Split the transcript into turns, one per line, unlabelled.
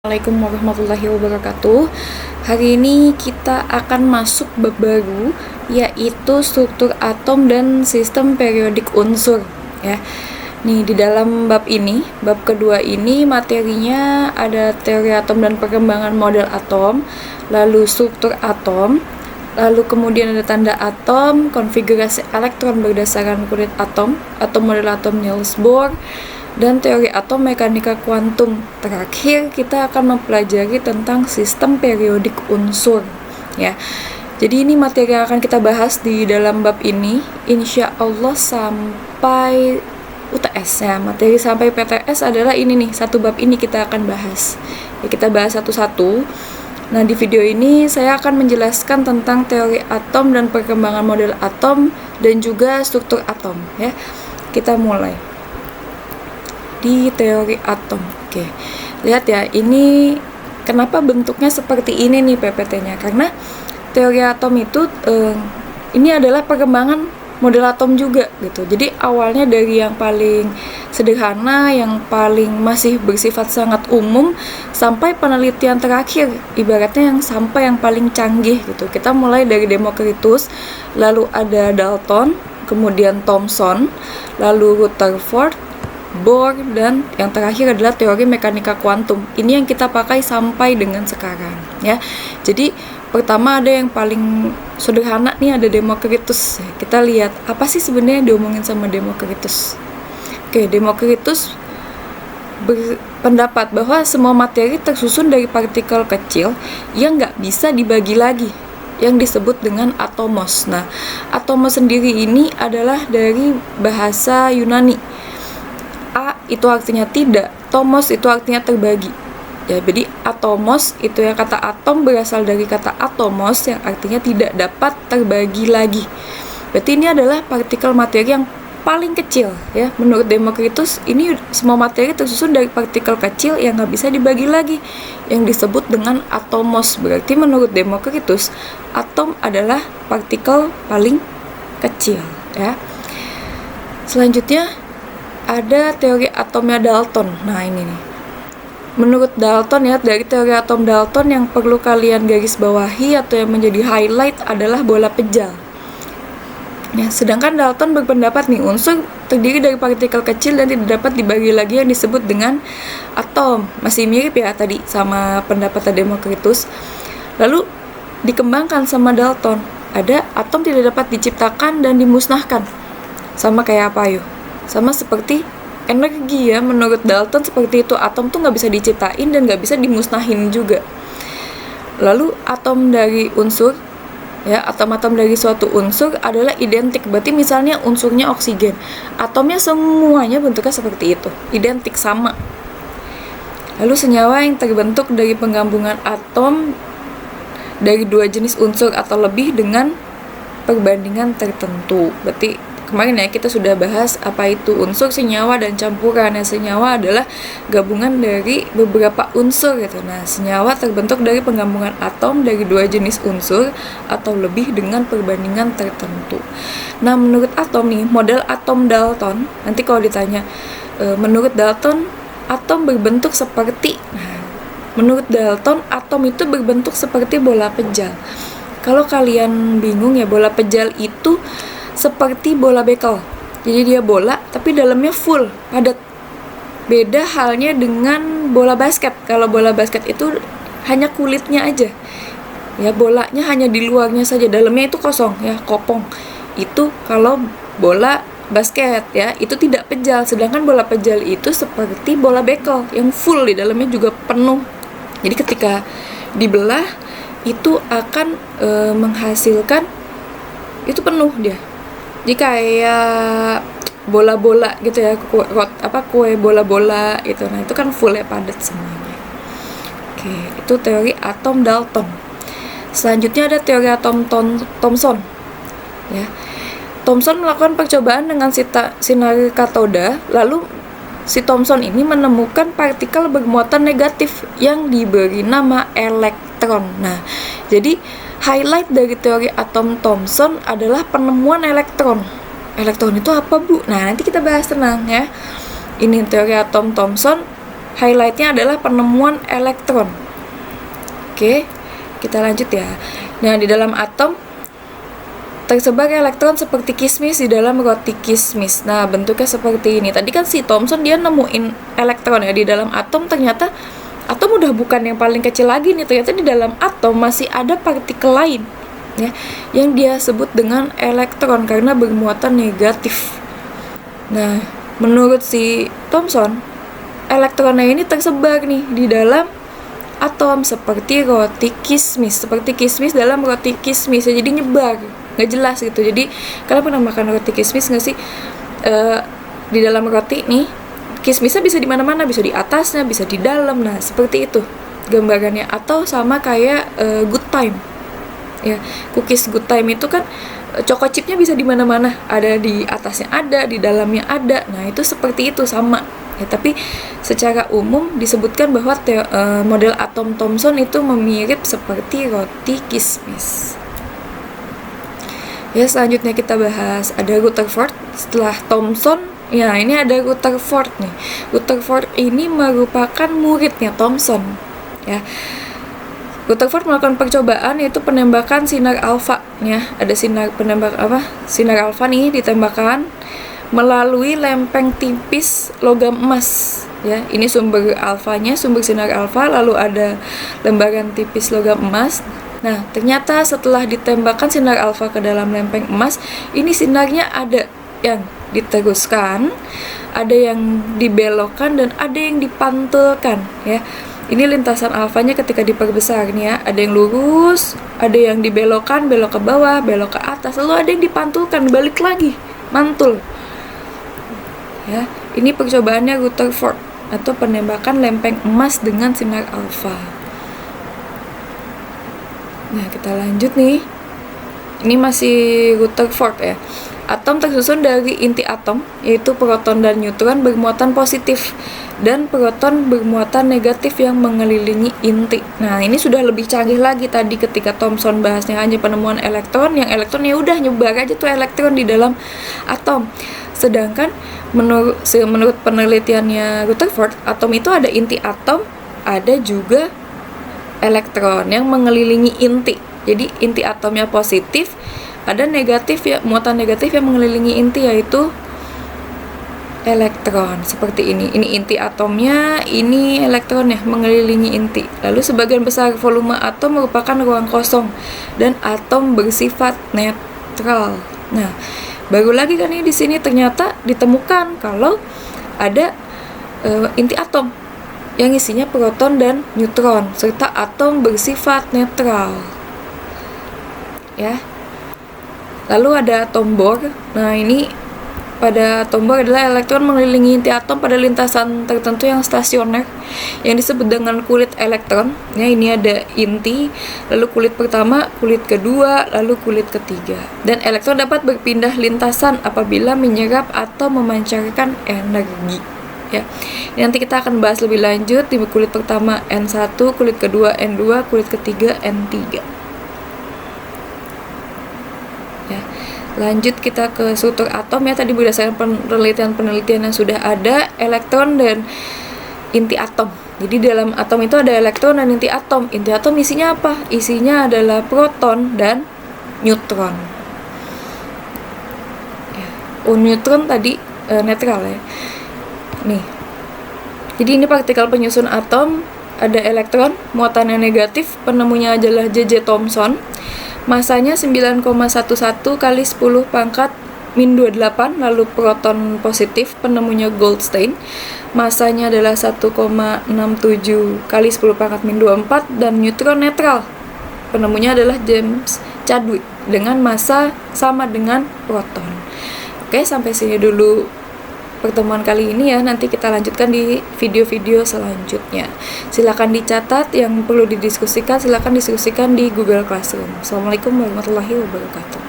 Assalamualaikum warahmatullahi wabarakatuh. Hari ini kita akan masuk bab baru, yaitu struktur atom dan sistem periodik unsur ya. Nih di dalam bab ini, bab kedua ini materinya ada teori atom dan perkembangan model atom, lalu struktur atom, lalu kemudian ada tanda atom, konfigurasi elektron berdasarkan kulit atom atau model atom Niels Bohr, dan teori atom mekanika kuantum. Terakhir kita akan mempelajari tentang sistem periodik unsur ya. Jadi ini materi yang akan kita bahas di dalam bab ini, insya Allah sampai UTS ya. Materi sampai PTS adalah ini nih, satu bab ini kita akan bahas ya, kita bahas satu-satu. Nah, di video ini saya akan menjelaskan tentang teori atom dan perkembangan model atom dan juga struktur atom ya. Kita mulai di teori atom. Oke, lihat ya, ini kenapa bentuknya seperti ini nih PPT-nya, karena teori atom itu ini adalah perkembangan model atom juga gitu. Jadi awalnya dari yang paling sederhana, yang paling masih bersifat sangat umum, sampai penelitian terakhir, ibaratnya yang sampai yang paling canggih gitu. Kita mulai dari Democritus, lalu ada Dalton, kemudian Thomson, lalu Rutherford, Bohr, dan yang terakhir adalah teori mekanika kuantum. Ini yang kita pakai sampai dengan sekarang ya. Jadi pertama ada yang paling sederhana nih, ada Democritus. Kita lihat apa sih sebenarnya yang diomongin sama Democritus. Oke, Democritus berpendapat bahwa semua materi tersusun dari partikel kecil yang nggak bisa dibagi lagi, yang disebut dengan atomos. Nah, atomos sendiri ini adalah dari bahasa Yunani. A itu artinya tidak, tomos itu artinya terbagi. Ya, jadi atomos itu ya, kata atom berasal dari kata atomos yang artinya tidak dapat terbagi lagi. Berarti ini adalah partikel materi yang paling kecil ya. Menurut Democritus, ini semua materi tersusun dari partikel kecil yang nggak bisa dibagi lagi, yang disebut dengan atomos. Berarti menurut Democritus, atom adalah partikel paling kecil ya. Selanjutnya ada teori atomnya Dalton. Nah, ini nih. Menurut Dalton ya, dari teori atom Dalton yang perlu kalian garis bawahi atau yang menjadi highlight adalah bola pejal. Ya, sedangkan Dalton berpendapat nih, unsur terdiri dari partikel kecil dan tidak dapat dibagi lagi, yang disebut dengan atom. Masih mirip ya tadi sama pendapat Democritus. Lalu dikembangkan sama Dalton. Ada atom tidak dapat diciptakan dan dimusnahkan. Sama kayak apa yuk? Sama seperti energi ya, menurut Dalton seperti itu. Atom tuh nggak bisa diciptain dan nggak bisa dimusnahin juga. Lalu atom dari unsur ya, atom-atom dari suatu unsur adalah identik. Berarti misalnya unsurnya oksigen, atomnya semuanya bentuknya seperti itu, identik, sama. Lalu senyawa yang terbentuk dari penggabungan atom dari dua jenis unsur atau lebih dengan perbandingan tertentu. Berarti kemarin ya kita sudah bahas apa itu unsur, senyawa, dan campuran. Ya, senyawa adalah gabungan dari beberapa unsur gitu. Nah, senyawa terbentuk dari penggabungan atom dari dua jenis unsur atau lebih dengan perbandingan tertentu. Nah, menurut atom nih, model atom Dalton, nanti kalau ditanya menurut Dalton atom berbentuk seperti, menurut Dalton atom itu berbentuk seperti bola pejal. Kalau kalian bingung ya, bola pejal itu seperti bola bekel. Jadi dia bola tapi dalamnya full, padat. Beda halnya dengan bola basket. Kalau bola basket itu hanya kulitnya aja. Ya, bolanya hanya di luarnya saja, dalamnya itu kosong ya, kopong. Itu kalau bola basket ya, itu tidak pejal. Sedangkan bola pejal itu seperti bola bekel yang full, di dalamnya juga penuh. Jadi ketika dibelah itu akan menghasilkan itu penuh dia. Jadi kayak bola-bola gitu ya, kue bola-bola gitu. Nah, itu kan full ya, padat semuanya. Oke, itu teori atom Dalton. Selanjutnya ada teori atom Thomson. Ya. Thomson melakukan percobaan dengan sinar katoda, lalu si Thomson ini menemukan partikel bermuatan negatif yang diberi nama elektron. Nah, jadi highlight dari teori atom Thomson adalah penemuan elektron. Elektron itu apa, Bu? Nah, nanti kita bahas, tenang ya. Ini teori atom Thomson highlightnya adalah penemuan elektron. Oke, kita lanjut ya. Nah, di dalam atom tersebar elektron seperti kismis di dalam roti kismis. Nah, bentuknya seperti ini. Tadi kan si Thomson dia nemuin elektron ya di dalam atom, ternyata atom udah bukan yang paling kecil lagi nih. Ternyata di dalam atom masih ada partikel lain ya, yang dia sebut dengan elektron karena bermuatan negatif. Nah, menurut si Thomson, elektronnya ini tersebar nih di dalam atom seperti roti kismis, seperti kismis dalam roti kismis ya, jadi nyebar, nggak jelas gitu. Jadi kalian pernah makan roti kismis nggak sih? Di dalam roti nih, kismisnya bisa di mana-mana, bisa di atasnya, bisa di dalam. Nah, seperti itu gambarannya. Atau sama kayak Good Time ya, cookies Good Time itu kan choco chipnya bisa di mana-mana, ada di atasnya, ada di dalamnya, ada. Nah, itu seperti itu sama ya, tapi secara umum disebutkan bahwa model atom Thomson itu mirip seperti roti kismis. Ya, selanjutnya kita bahas ada Rutherford. Setelah Thomson, ya ini ada Rutherford nih. Rutherford ini merupakan muridnya Thomson ya. Rutherford melakukan percobaan yaitu penembakan sinar alfa ya. Ada sinar alfa nih ditembakkan melalui lempeng tipis logam emas ya. Ini sumber alfanya, sumber sinar alfa, lalu ada lembaran tipis logam emas. Nah, ternyata setelah ditembakkan sinar alfa ke dalam lempeng emas, ini sinarnya ada yang diteruskan, ada yang dibelokkan, dan ada yang dipantulkan ya. Ini lintasan alfanya ketika diperbesar nih ya, ada yang lurus, ada yang dibelokkan, belok ke bawah, belok ke atas, lalu ada yang dipantulkan, balik lagi, mantul. Ya, ini percobaannya Rutherford atau penembakan lempeng emas dengan sinar alfa. Nah, kita lanjut nih. Ini masih Rutherford ya. Atom tersusun dari inti atom, yaitu proton dan neutron bermuatan positif, dan proton bermuatan negatif yang mengelilingi inti. Nah, ini sudah lebih canggih lagi. Tadi ketika Thomson bahasnya hanya penemuan elektron, yang elektron ya udah nyebar aja tuh elektron di dalam atom. Sedangkan menurut penelitiannya Rutherford, atom itu ada inti atom, ada juga elektron yang mengelilingi inti. Jadi inti atomnya positif, ada negatif ya, muatan negatif yang mengelilingi inti, yaitu elektron seperti ini. Ini inti atomnya, ini elektron ya mengelilingi inti. Lalu sebagian besar volume atom merupakan ruang kosong dan atom bersifat netral. Nah, baru lagi kan ini di sini ternyata ditemukan kalau ada inti atom yang isinya proton dan neutron serta atom bersifat netral. Ya. Lalu ada atom Bohr. Nah, ini pada atom Bohr adalah elektron mengelilingi inti atom pada lintasan tertentu yang stasioner yang disebut dengan kulit elektron. Ya, ini ada inti, lalu kulit pertama, kulit kedua, lalu kulit ketiga. Dan elektron dapat berpindah lintasan apabila menyerap atau memancarkan energi. Ya. Nanti kita akan bahas lebih lanjut di kulit pertama N1, kulit kedua N2, kulit ketiga N3. Ya. Lanjut kita ke struktur atom ya. Tadi berdasarkan penelitian yang sudah ada, elektron dan inti atom. Jadi dalam atom itu ada elektron dan inti atom. Inti atom isinya apa? Isinya adalah proton dan neutron. Ya. Neutron tadi netral ya. Nih. Jadi ini partikel penyusun atom, ada elektron, muatannya negatif, penemunya adalah J.J. Thomson. Masanya 9,11 kali 10 pangkat min 28, lalu proton positif, penemunya Goldstein. Masanya adalah 1,67 kali 10 pangkat min 24, dan neutron netral. Penemunya adalah James Chadwick dengan massa sama dengan proton. Oke, sampai sini dulu pertemuan kali ini ya. Nanti kita lanjutkan di video-video selanjutnya. Silakan dicatat yang perlu didiskusikan, silakan diskusikan di Google Classroom. Assalamualaikum warahmatullahi wabarakatuh.